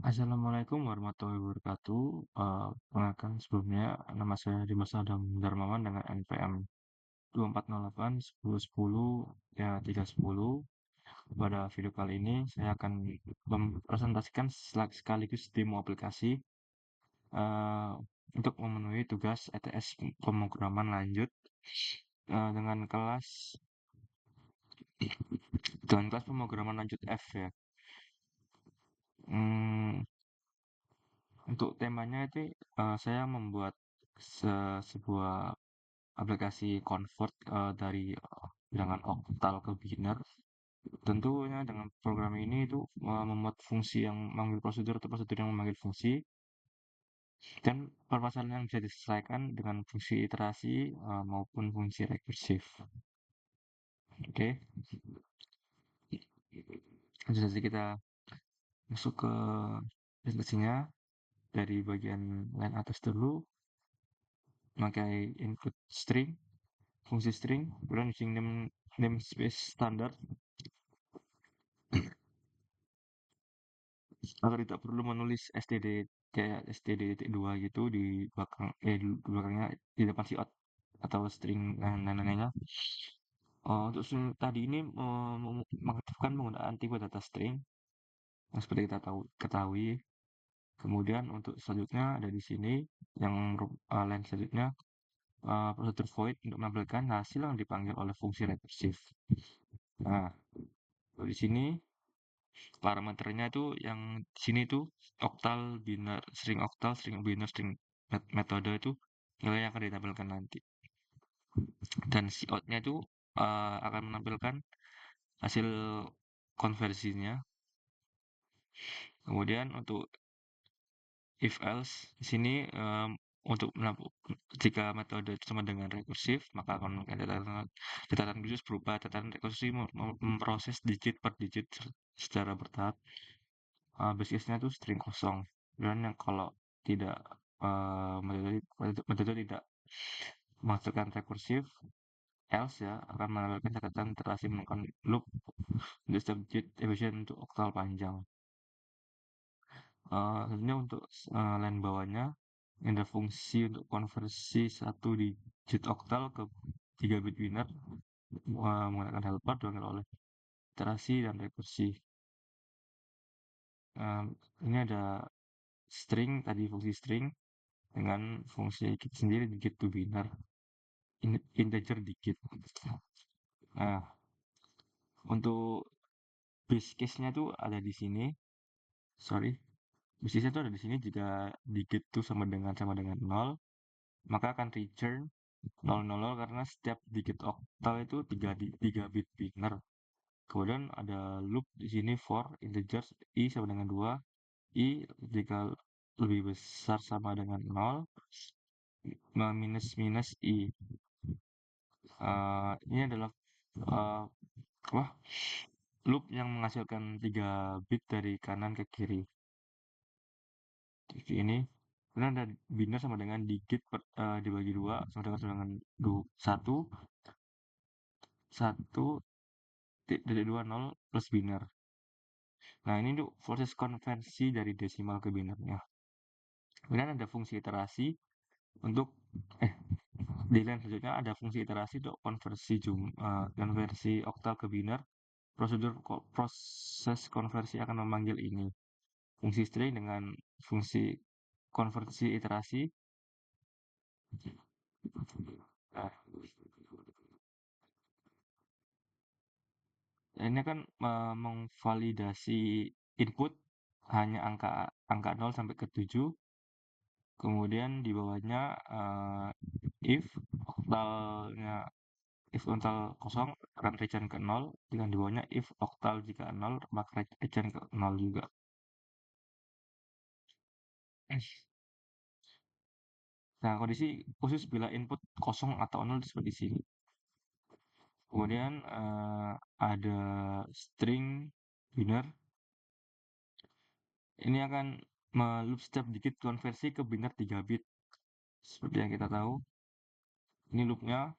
Assalamualaikum warahmatullahi wabarakatuh. Perkenalkan sebelumnya, nama saya Dimas Adam Darmawan dengan NPM 2408 1010 ya 310. Pada video kali ini saya akan mempresentasikan sekaligus demo aplikasi eh, untuk memenuhi tugas ETS pemrograman lanjut dengan kelas pemrograman lanjut F ya. Hmm, untuk temanya itu saya membuat sebuah aplikasi convert dari bilangan oktal ke biner. Tentunya dengan program ini itu membuat fungsi yang memanggil prosedur atau prosedur yang memanggil fungsi dan permasalahan yang bisa diselesaikan dengan fungsi iterasi maupun fungsi rekursif. Oke, langsung saja kita masuk ke presentasinya dari bagian line atas dulu, pakai include string, fungsi string, kemudian using namespace standard agar tidak perlu menulis std kayak std.2 gitu di belakang di belakangnya di depan si out atau string dan lain-lainnya. Untuk tadi ini mengaktifkan penggunaan tipe data string yang seperti kita ketahui. Kemudian untuk selanjutnya ada di sini yang line selanjutnya prosedur void untuk menampilkan hasil yang dipanggil oleh fungsi rekursif. Nah, di sini parameternya itu yang di sini tuh oktal, string biner, string metode itu nilai yang akan ditampilkan nanti. Dan si outnya itu akan menampilkan hasil konversinya. Kemudian untuk if else di sini untuk jika metode itu sama dengan rekursif, maka akan catatan khusus berupa catatan rekursif memproses digit per digit secara bertahap. Base case-nya itu string kosong. Dan yang kalau tidak metode tidak menghasilkan rekursif, else ya akan menampilkan catatan terasi menggunakan loop untuk setiap digit efisien untuk oktal panjang. Selanjutnya untuk line bawahnya ada fungsi untuk konversi satu digit oktal ke 3 bit biner menggunakan helper dipanggil oleh iterasi dan rekursi. Ini ada string tadi fungsi string dengan fungsi digit sendiri digit to biner integer digit. Nah, untuk base case-nya tuh ada di sini. Sorry. Base case-nya tuh ada di sini jika digit tuh sama dengan 0, maka akan return 000 karena setiap digit oktal itu 3 bit biner. Kemudian ada loop di sini for integers i sama dengan 2, i jika lebih besar sama dengan 0, minus minus i. Ini adalah uh, wah, loop yang menghasilkan 3 bit dari kanan ke kiri. Seperti ini. Kemudian ada biner sama dengan digit dibagi 2 sama dengan 1 dari 20 plus biner. Nah, ini untuk proses konversi dari desimal ke binernya. Kemudian ada fungsi iterasi untuk di line selanjutnya ada fungsi iterasi untuk konversi oktal ke biner. Proses konversi akan memanggil ini fungsi string dengan fungsi konversi iterasi. Nah, ini kan memvalidasi input hanya angka 0 sampai ke 7. Kemudian di bawahnya if oktal kosong akan return ke 0, dengan di bawahnya if oktal jika 0 maka return ke 0 juga. Nah, kondisi khusus bila input kosong atau 0 seperti sini. Kemudian ada string biner. Ini akan loop setiap digit konversi ke biner 3 bit. Seperti yang kita tahu, ini loopnya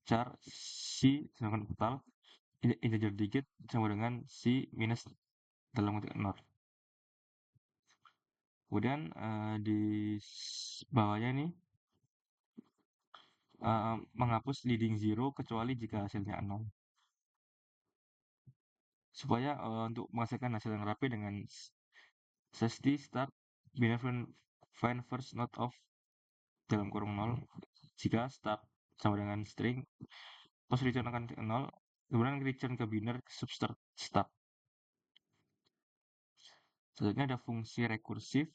char si sedangkan total integer digit sama dengan si minus dalam kotak 0. Kemudian di bawahnya nih menghapus leading zero kecuali jika hasilnya 0. Supaya untuk menghasilkan hasil yang rapi dengan safety start binary find first node of dalam kurung 0 jika start sama dengan string pas return akan ke 0 kemudian return ke binary substrat start. Selanjutnya ada fungsi rekursif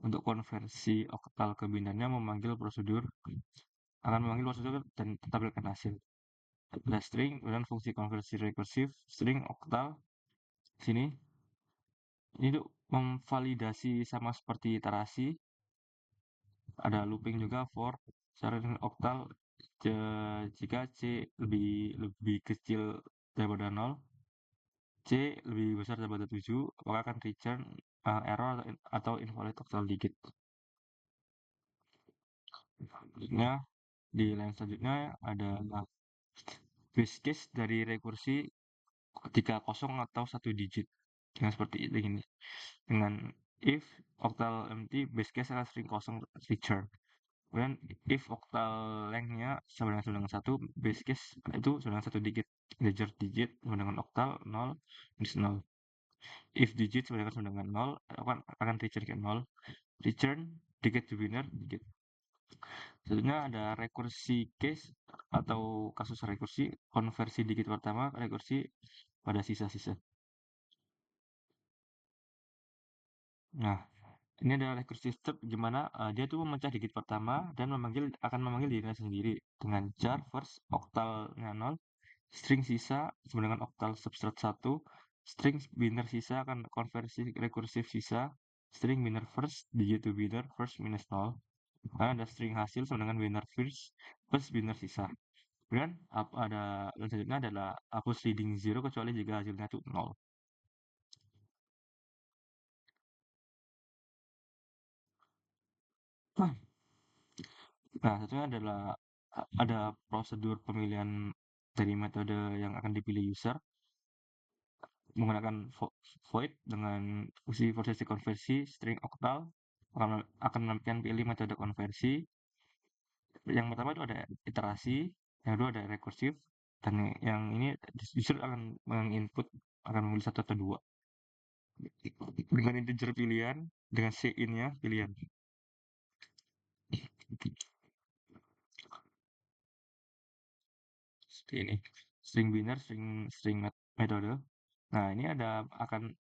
untuk konversi oktal ke binarnya memanggil prosedur dan tampilkan hasil. Ada string kemudian fungsi konversi rekursif string oktal sini ini tuh memvalidasi sama seperti iterasi. Ada looping juga for syarat oktal jika C lebih kecil daripada 0, C lebih besar daripada 7, maka akan return error atau invalid oktal digit. Selanjutnya, di line selanjutnya ada base case dari rekursi ketika kosong atau satu digit. Dengan seperti ini. Dengan if oktal empty, base case akan sering kosong return. Kemudian if oktal length-nya sama dengan 1, base case itu sama dengan 1 digit. Integer digit sama dengan oktal 0 minus 0. If digit sama dengan 0, akan return ke 0. Return digit to binary digit. Selanjutnya ada rekursi case atau kasus rekursi, konversi digit pertama rekursi pada sisa-sisa. Nah, ini adalah recursive step gimana dia tuh memecah digit pertama dan akan memanggil dirinya sendiri dengan char first oktalnya 0, string sisa sama dengan oktal substrat 1, string binary sisa akan konversi rekursif sisa, string binary first digit to binary first minus 0. Karena ada string hasil sama dengan binary first plus binary sisa. Kemudian ada selanjutnya adalah hapus leading zero kecuali jika hasilnya itu 0. Nah, satunya adalah ada prosedur pemilihan dari metode yang akan dipilih user menggunakan void dengan fungsi prosesi konversi string oktal akan menampilkan pilih metode konversi. Yang pertama itu ada iterasi, yang kedua ada rekursif, dan yang ini user akan menginput akan memilih satu atau dua dengan integer pilihan dengan in-nya pilihan. Seperti ini. String binary, string metode. Nah, ini akan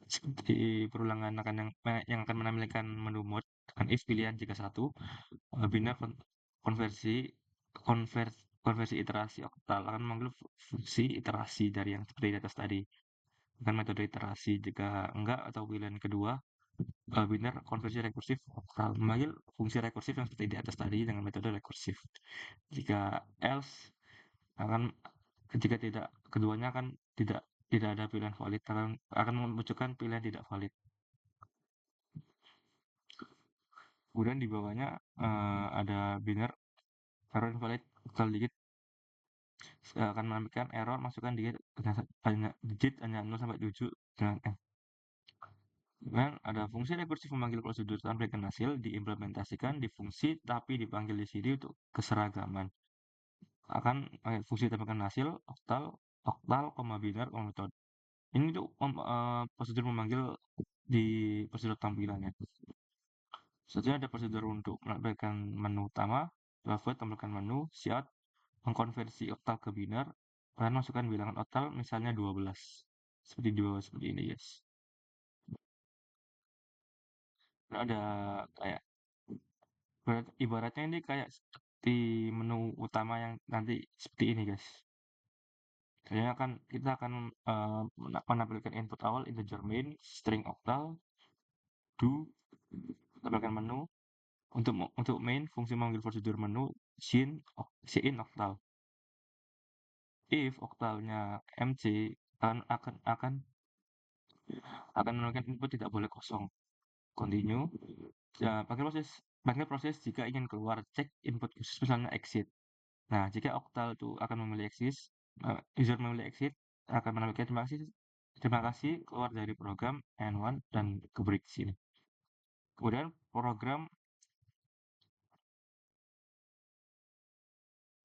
seperti perulangan yang akan menampilkan menu mode dengan if pilihan jika satu, binary konversi konversi iterasi oktal akan memanggil fungsi iterasi dari yang seperti di atas tadi dengan metode iterasi. Jika enggak atau pilihan kedua, binary konversi rekursif oktal memanggil fungsi rekursif yang seperti di atas tadi dengan metode rekursif. Jika else akan jika tidak keduanya akan tidak ada pilihan valid akan memunculkan pilihan tidak valid. Kemudian di bawahnya ada binary error invalid oktal digit akan menampilkan error masukkan digit hanya 0 sampai 7 dengan M. Kemudian ada fungsi rekursif memanggil prosedur tampilkan hasil diimplementasikan di fungsi tapi dipanggil di sini untuk keseragaman. Akan fungsi tampilkan hasil oktal, binary, metode. Ini tuh prosedur memanggil di prosedur tampilannya. Selanjutnya ada prosedur untuk menampilkan menu utama, void tampilkan menu, shout mengkonversi oktal ke binary, dan masukkan bilangan oktal misalnya 12. Seperti di bawah seperti ini, guys. Nah, ada kayak ibaratnya ini kayak seperti menu utama yang nanti seperti ini, guys. Kayaknya kita akan menampilkan input awal integer main, string oktal, do, tampilkan menu. Untuk main, fungsi memanggil prosedur menu cin oktal. If oktalnya MC akan menunjukkan input tidak boleh kosong. Continue. Ya, panggil proses jika ingin keluar cek input khusus misalnya exit. Nah, jika oktal itu akan memilih exit, user memilih exit akan menampilkan terima kasih keluar dari program N1 dan ke break sini. Kemudian program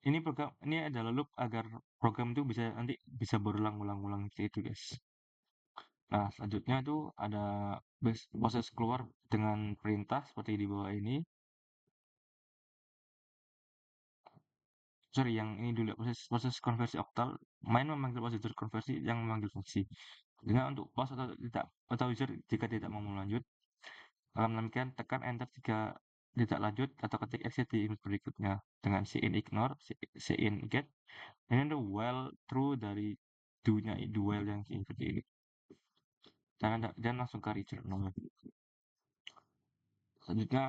ini adalah loop agar program itu bisa nanti bisa berulang-ulang-ulang gitu guys. Nah, selanjutnya tuh ada proses keluar dengan perintah seperti di bawah ini. Sorry, yang ini dulu proses proses konversi oktal. Main memanggil prosedur konversi yang memanggil fungsi. Dengan untuk pause atau user jika tidak mau lanjut. Akan demikian tekan enter jika tidak lanjut atau ketik exit di input berikutnya dengan cin ignore, cin get. Ini ada while true dari do-nya do while yang seperti ini. Dan langsung ke return namanya. Selanjutnya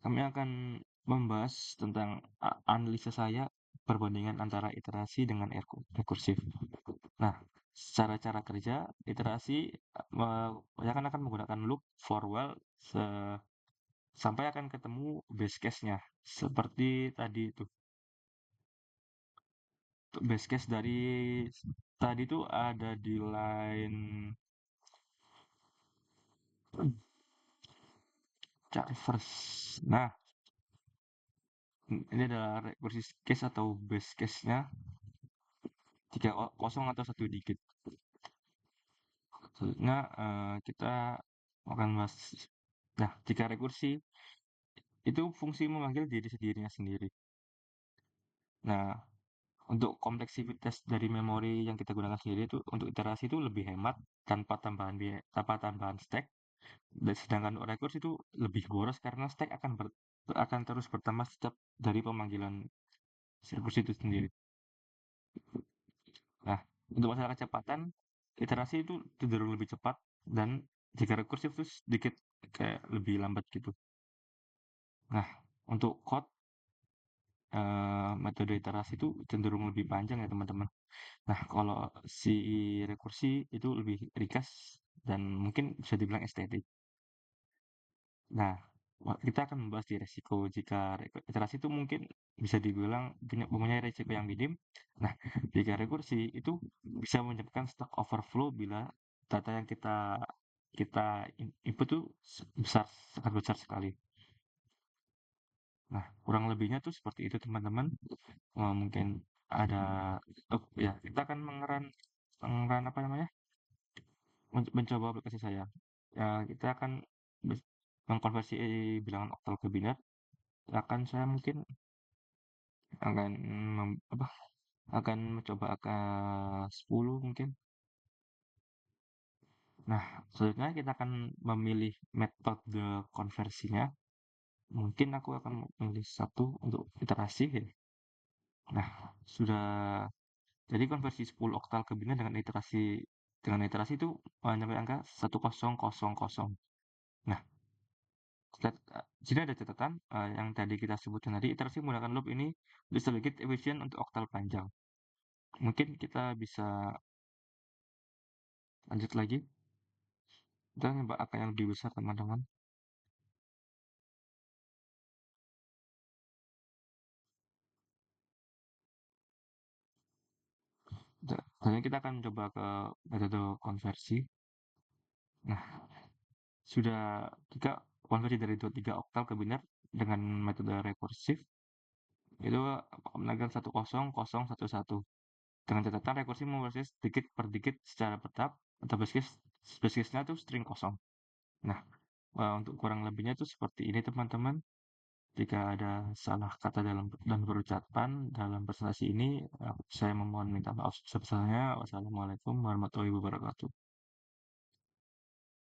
kami akan membahas tentang analisa saya perbandingan antara iterasi dengan rekursif. Nah, secara cara kerja iterasi akan menggunakan loop for while sampai akan ketemu base case-nya. Seperti tadi itu. Base case dari tadi itu ada di line cari first. Nah, ini adalah recursive case atau base case-nya 3 kosong atau 1 digit. Selanjutnya kita akan bahas. Nah, jika rekursi itu fungsi memanggil diri sendirinya sendiri. Nah, untuk kompleksitas dari memori yang kita gunakan sendiri itu untuk iterasi itu lebih hemat tanpa tambahan stack. Dan sedangkan rekursi itu lebih boros karena stack akan terus bertambah setiap dari pemanggilan rekursi itu sendiri. Nah, untuk masalah kecepatan, iterasi itu cenderung lebih cepat dan jika rekursif itu sedikit kayak lebih lambat gitu. Nah, untuk code metode iterasi itu cenderung lebih panjang ya teman-teman. Nah, kalau si rekursi itu lebih ringkas dan mungkin bisa dibilang estetik. Nah, kita akan membahas di resiko jika iterasi itu mungkin bisa dibilang mempunyai resiko yang minim. Nah, jika rekursi itu bisa menyebabkan stack overflow bila data yang kita kita input tuh sangat besar sekali. Nah, kurang lebihnya tuh seperti itu teman-teman. Mungkin ada ya kita akan mengeran apa namanya? Mencoba aplikasi saya. Ya, kita akan mengkonversi bilangan oktal ke biner. Akan saya mungkin akan apa? Akan mencoba angka 10 mungkin. Nah, selanjutnya kita akan memilih metode konversinya. Mungkin aku akan memilih satu untuk iterasi ya. Nah, sudah jadi konversi 10 oktal ke biner dengan iterasi itu mencapai angka 1000. Nah, sini ada catatan yang tadi kita sebutkan tadi, iterasi menggunakan loop ini bisa sedikit efisien untuk oktal panjang. Mungkin kita bisa lanjut lagi. Kita nyoba angka yang lebih besar, teman-teman. Dan kita akan coba ke metode konversi. Nah, sudah jika konversi dari 23 oktal ke biner dengan metode rekursif, itu menanggal 10011. Dengan catatan rekursi memproses dikit per dikit secara bertahap atau base case-nya itu string kosong. Nah, untuk kurang lebihnya itu seperti ini teman-teman. Jika ada salah kata dan berucapan dalam presentasi ini, saya memohon minta maaf sebesar-besarnya. Wassalamualaikum warahmatullahi wabarakatuh.